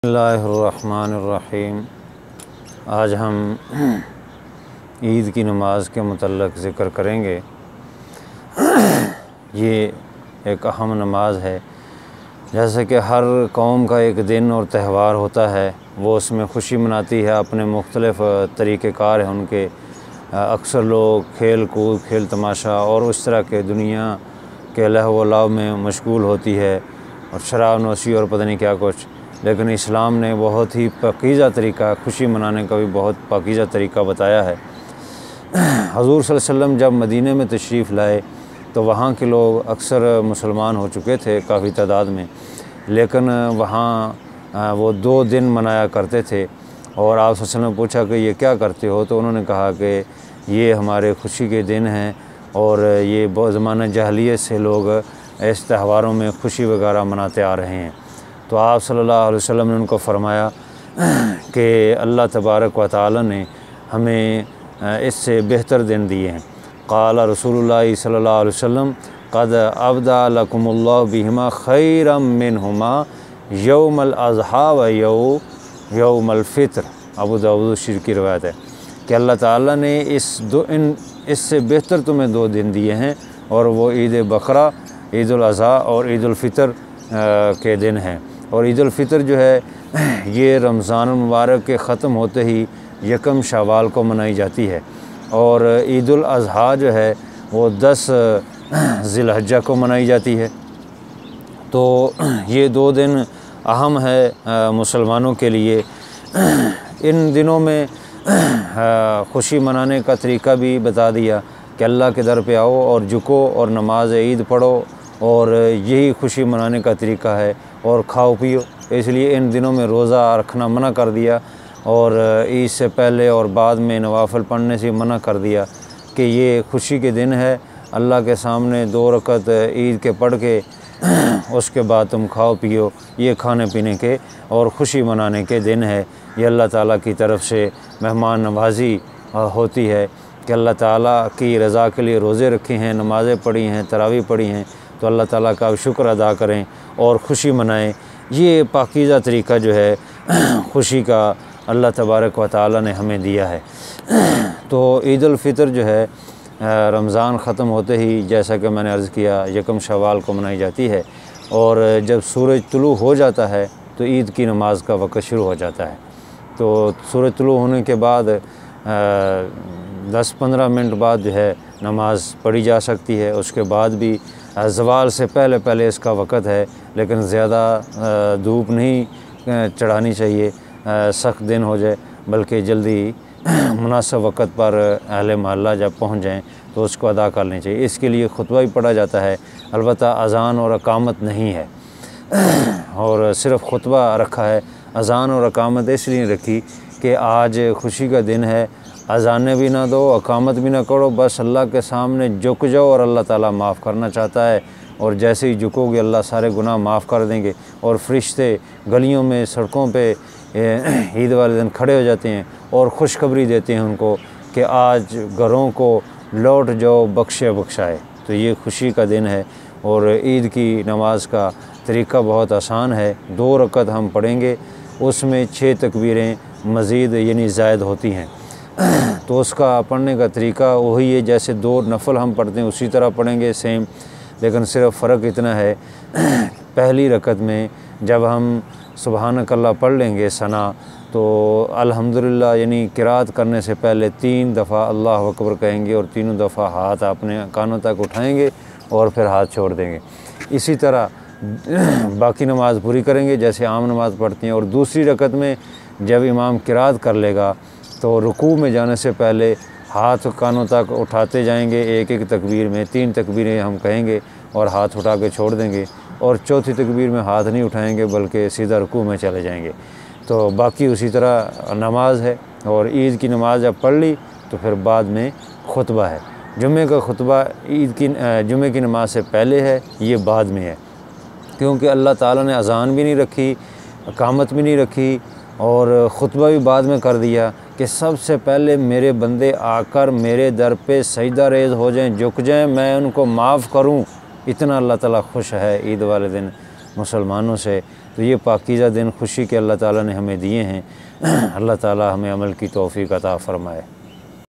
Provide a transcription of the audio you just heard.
बिस्मिल्लाहिर्रहमानिर्रहीम। आज हम ईद की नमाज़ के मुतल्लक़ ज़िक्र करेंगे। ये एक अहम नमाज है। जैसे कि हर कौम का एक दिन और त्यौहार होता है, वो उसमें खुशी मनाती है, अपने मुख्तलिफ़ तरीक़ेकार हैं उनके। अक्सर लोग खेल कूद, खेल तमाशा और उस तरह के दुनिया के लहव व लाव में मशगूल होती है, और शराब नोशी और पता नहीं क्या कुछ। लेकिन इस्लाम ने बहुत ही पाकीज़ा तरीक़ा, खुशी मनाने का भी बहुत पाकीज़ा तरीक़ा बताया है। हज़ूर सल्लल्लाहु अलैहि वसल्लम जब मदीने में तशरीफ़ लाए तो वहाँ के लोग अक्सर मुसलमान हो चुके थे काफ़ी तादाद में, लेकिन वहाँ वो 2 दिन मनाया करते थे। और आप सल्लल्लाहु अलैहि वसल्लम ने पूछा कि ये क्या करते हो, तो उन्होंने कहा कि ये हमारे खुशी के दिन हैं, और ये बहुत ज़माना जahलियत से लोग इस त्योहारों में खुशी वगैरह मनाते आ रहे हैं। तो आप सल्लल्लाहु अलैहि वसल्लम ने उनको फ़रमाया कि अल्लाह तबारक व तआला ने हमें इससे बेहतर दिन दिए हैं। क़ाला रसूलुल्लाह सल्लल्लाहु अलैहि वसल्लम क़द अबदा लकुमुल्लाहु बिहिमा खैरम मिनहुमा यौमल अज़हा व यौमल फ़ित्र। अबू दाऊद शरीफ की रवायत है कि अल्लाह ताला ने इससे बेहतर तुम्हें 2 दिन दिए हैं, और वो ईद बकरा, ईद उल अज़हा और ईद उल फ़ितर के दिन हैं। और ईद उल फ़ितर जो है ये रमज़ान मुबारक के ख़त्म होते ही 1 शवाल को मनाई जाती है, और ईद उल अज़हा जो है वो 10 ज़िलहज्जा को मनाई जाती है। तो ये 2 दिन अहम है मुसलमानों के लिए। इन दिनों में खुशी मनाने का तरीक़ा भी बता दिया कि अल्लाह के दर पे आओ और झुको और नमाज ईद पढ़ो, और यही खुशी मनाने का तरीक़ा है। और खाओ पियो, इसलिए इन दिनों में रोज़ा रखना मना कर दिया, और ईद से पहले और बाद में नवाफ़िल पढ़ने से मना कर दिया कि ये खुशी के दिन है। अल्लाह के सामने 2 रकत ईद के पढ़ के उसके बाद तुम खाओ पियो, ये खाने पीने के और खुशी मनाने के दिन है। ये अल्लाह ताला की तरफ से मेहमान नवाज़ी होती है कि अल्लाह ताला की रज़ा के लिए रोज़े रखे हैं, नमाज़ें पढ़ी हैं, तरावी पढ़ी हैं, तो अल्लाह ताला का शुक्र अदा करें और ख़ुशी मनाएं। ये पाकीज़ा तरीक़ा जो है खुशी का अल्लाह तबारक व तआला ने हमें दिया है। तो ईद उल फ़ितर जो है रमज़ान ख़त्म होते ही, जैसा कि मैंने अर्ज़ किया, 1 शवाल को मनाई जाती है, और जब सूरज तुलू हो जाता है तो ईद की नमाज का वक़्त शुरू हो जाता है। तो सूरज तुलू होने के बाद 10-15 मिनट बाद जो है नमाज़ पढ़ी जा सकती है। उसके बाद भी ज़वाल से पहले इसका वक़्त है, लेकिन ज़्यादा धूप नहीं चढ़ानी चाहिए, सख्त दिन हो जाए, बल्कि जल्दी मुनासिब वक़्त पर अहले महल्ला जब पहुँच जाएँ तो उसको अदा कर लेनी चाहिए। इसके लिए खुतबा भी पढ़ा जाता है, अलबत्ता अज़ान और अकामत नहीं है, और सिर्फ़ खुतबा रखा है। अज़ान और अकामत इसलिए रखी कि आज खुशी का दिन है, अज़ानें भी ना दो, अकामत भी ना करो, बस अल्लाह के सामने झुक जाओ, और अल्लाह ताला माफ़ करना चाहता है। और जैसे ही झुकोगे अल्लाह सारे गुनाह माफ़ कर देंगे, और फ़रिश्ते गलियों में, सड़कों पे ईद वाले दिन खड़े हो जाते हैं और खुशखबरी देते हैं उनको कि आज घरों को लौट जाओ, बख्शे बख्शाए। तो ये खुशी का दिन है। और ईद की नमाज का तरीक़ा बहुत आसान है। 2 रकत हम पढ़ेंगे, उसमें 6 तकबीरें मज़ीद यानी ज़ायद होती हैं। तो उसका पढ़ने का तरीक़ा वही है, जैसे 2 नफल हम पढ़ते हैं उसी तरह पढ़ेंगे सेम, लेकिन सिर्फ़ फ़र्क इतना है पहली रकत में जब हम सुबहानक अल्लाह पढ़ लेंगे सना, तो अल्हम्दुलिल्लाह यानी किरात करने से पहले 3 दफ़ा अल्लाह अकबर कहेंगे, और तीनों दफ़ा हाथ अपने कानों तक उठाएंगे और फिर हाथ छोड़ देंगे। इसी तरह बाकी नमाज़ पूरी करेंगे जैसे आम नमाज़ पढ़ती हैं। और दूसरी रकत में जब इमाम किरात कर लेगा तो रुकू में जाने से पहले हाथ कानों तक उठाते जाएंगे, एक तकबीर में 3 तकबीरें हम कहेंगे और हाथ उठा के छोड़ देंगे, और चौथी तकबीर में हाथ नहीं उठाएंगे बल्कि सीधा रुकू में चले जाएंगे। तो बाकी उसी तरह नमाज है। और ईद की नमाज जब पढ़ ली तो फिर बाद में खुतबा है। जुम्मे का खुतबा जुम्मे की नमाज से पहले है, ये बाद में है, क्योंकि अल्लाह ताला ने अज़ान भी नहीं रखी, अकामत भी नहीं रखी, और ख़ुतबा भी बाद में कर दिया कि सबसे पहले मेरे बंदे आकर मेरे दर पे सजदा रेज़ हो जाएं, झुक जाएं, मैं उनको माफ़ करूं। इतना अल्लाह ताला खुश है ईद वाले दिन मुसलमानों से। तो ये पाकीज़ा दिन खुशी के अल्लाह ताला ने हमें दिए हैं। अल्लाह ताला हमें अमल की तौफ़ीक़ अता फ़रमाए।